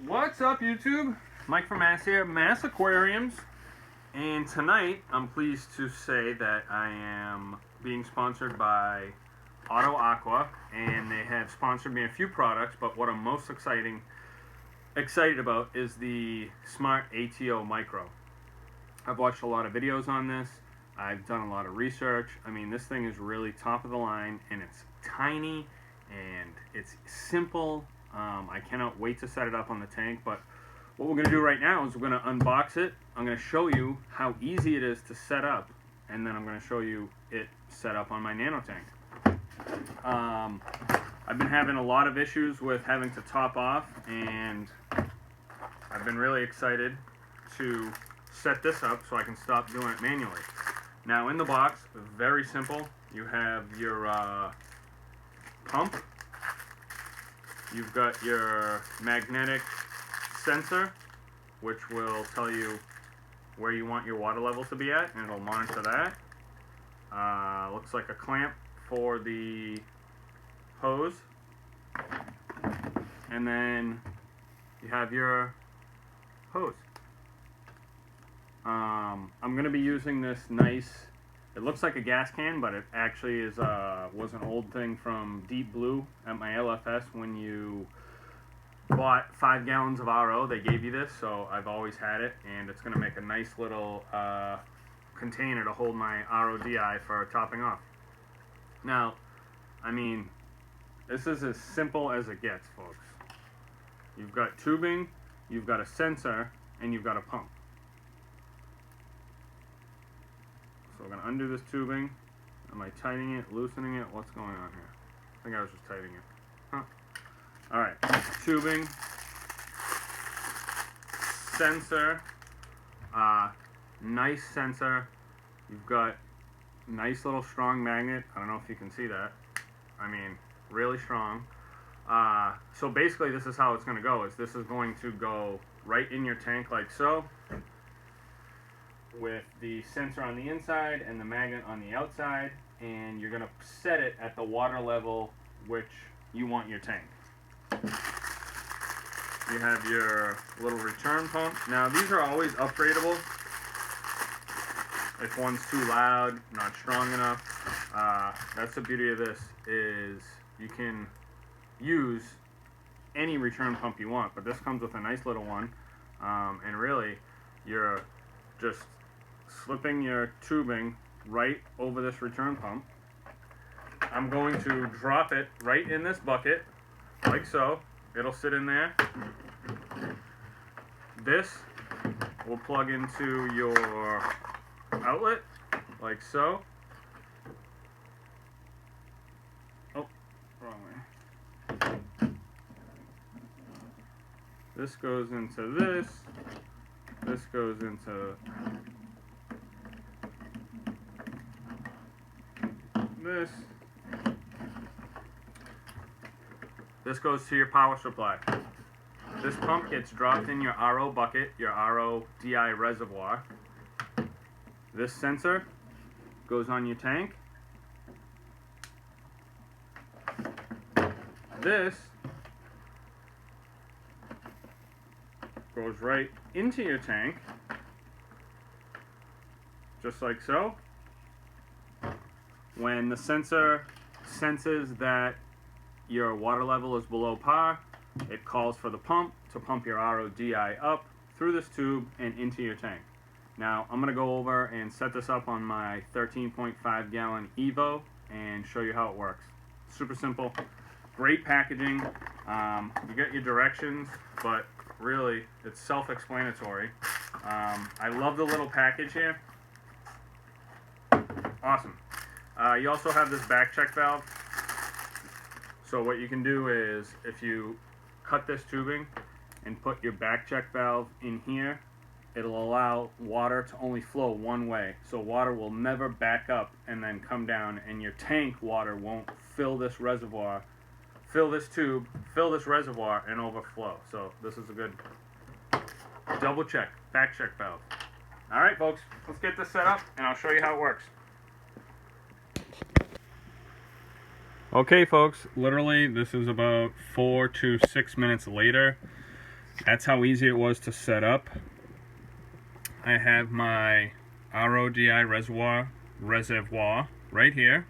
What's up, YouTube? Mike from Mass here, Mass Aquariums, and tonight I'm pleased to say that I am being sponsored by AutoAqua, and they have sponsored me a few products, but what I'm most excited about is the Smart ATO Micro. I've watched a lot of videos on this. I've done a lot of research. I mean, this thing is really top of the line, and it's tiny, and it's simple. I cannot wait to set it up on the tank, but what we're going to do right now is we're going to unbox it. I'm going to show you how easy it is to set up, and then I'm going to show you it set up on my nano tank. I've been having a lot of issues with having to top off, and I've been really excited to set this up so I can stop doing it manually. Now in the box, very simple, you have your pump. You've got your magnetic sensor, which will tell you where you want your water level to be at, and it'll monitor that. Looks like a clamp for the hose. And then you have your hose. I'm going to be using this nice, it looks like a gas can, but it actually is was an old thing from Deep Blue at my LFS. When you bought 5 gallons of RO, they gave you this, so I've always had it, and it's going to make a nice little container to hold my RODI for topping off. Now, I mean, this is as simple as it gets, folks. You've got tubing, you've got a sensor, and you've got a pump. So we're going to undo this tubing. Am I tightening it, loosening it? What's going on here? I think I was just tightening it. Huh. Alright, tubing, sensor, nice sensor. You've got nice little strong magnet. I don't know if you can see that. I mean, really strong. So basically this is how it's going to go. This is going to go right in your tank like so, with the sensor on the inside and the magnet on the outside, and you're going to set it at the water level which you want your tank. You have your little return pump. Now these are always upgradable. If one's too loud, not strong enough, that's the beauty of this, is you can use any return pump you want, but this comes with a nice little one, and really you're just slipping your tubing right over this return pump. I'm going to drop it right in this bucket, like so. It'll sit in there. This will plug into your outlet, like so. Oh, wrong way. This goes into this. This goes into this. This goes to your power supply. This pump gets dropped in your RO bucket, your RO DI reservoir. This sensor goes on your tank. This goes right into your tank, just like so. When the sensor senses that your water level is below par, it calls for the pump to pump your RODI up through this tube and into your tank. Now I'm going to go over and set this up on my 13.5 gallon Evo and show you how it works. Super simple, great packaging. You get your directions, but really it's self-explanatory. I love the little package here. Awesome. You also have this back check valve. So what you can do is, if you cut this tubing and put your back check valve in here, it'll allow water to only flow one way. So water will never back up and then come down, and your tank water won't fill this reservoir, fill this tube, fill this reservoir, and overflow. So this is a good double check, back check valve. Alright folks, let's get this set up and I'll show you how it works. Okay folks, literally this is about 4 to 6 minutes later. that's how easy it was to set up. I have my RODI reservoir right here.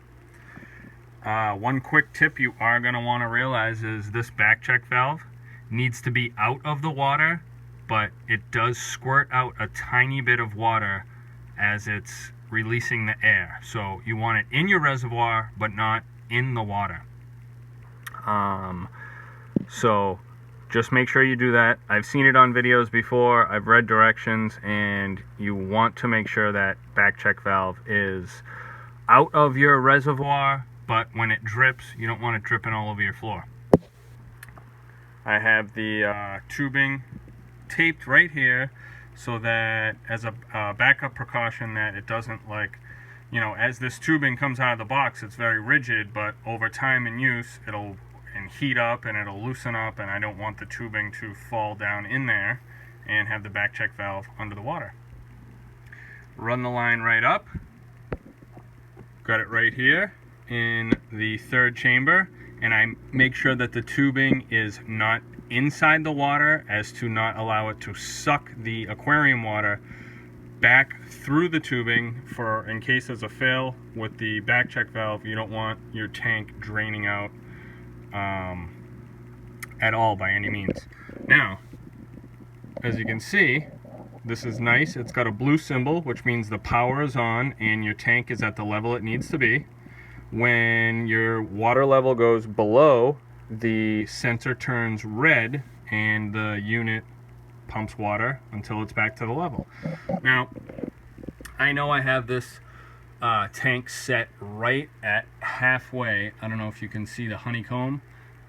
One quick tip you are going to want to realize is this back check valve needs to be out of the water, but it does squirt out a tiny bit of water as it's releasing the air. So you want it in your reservoir, but not in the water. So just make sure you do that. I've seen it on videos before, I've read directions, and you want to make sure that back check valve is out of your reservoir, but when it drips, you don't want it dripping all over your floor. I have the tubing taped right here so that as a backup precaution that it doesn't, like, you know, as this tubing comes out of the box, it's very rigid, but over time in use it'll heat up and it'll loosen up, and I don't want the tubing to fall down in there and have the back check valve under the water. Run the line right up, got it right here in the third chamber, and I make sure that the tubing is not inside the water as to not allow it to suck the aquarium water back through the tubing for in case there's a fail with the back check valve. You don't want your tank draining out at all by any means. Now, as you can see, this is nice. It's got a blue symbol, which means the power is on and your tank is at the level it needs to be. When your water level goes below, the sensor turns red and the unit pumps water until it's back to the level. Now, I know I have this tank set right at halfway. I don't know if you can see the honeycomb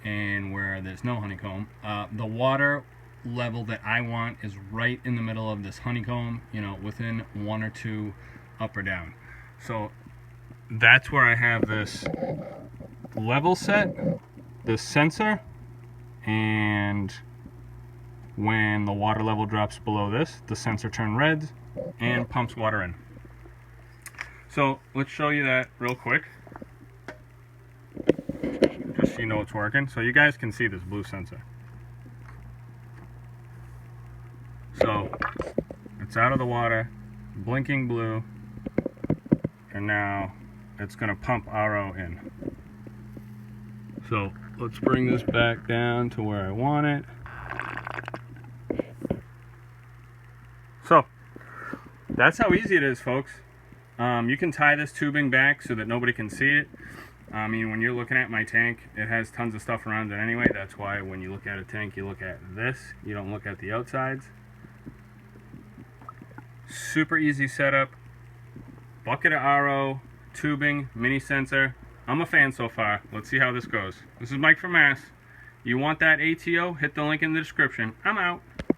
and where there's no honeycomb. The water level that I want is right in the middle of this honeycomb, you know, within 1 or 2 up or down. So that's where I have this level set, this sensor, and when the water level drops below this, the sensor turns red and pumps water in. So let's show you that real quick, just so you know it's working. So you guys can see this blue sensor. So it's out of the water, blinking blue, and now it's going to pump RO in. So let's bring this back down to where I want it. So that's how easy it is, folks. You can tie this tubing back so that nobody can see it. I mean, when you're looking at my tank, it has tons of stuff around it anyway. That's why when you look at a tank, you look at this. You don't look at the outsides. Super easy setup. Bucket of RO, tubing, mini sensor. I'm a fan so far. Let's see how this goes. This is Mike from Mass. You want that ATO? Hit the link in the description. I'm out.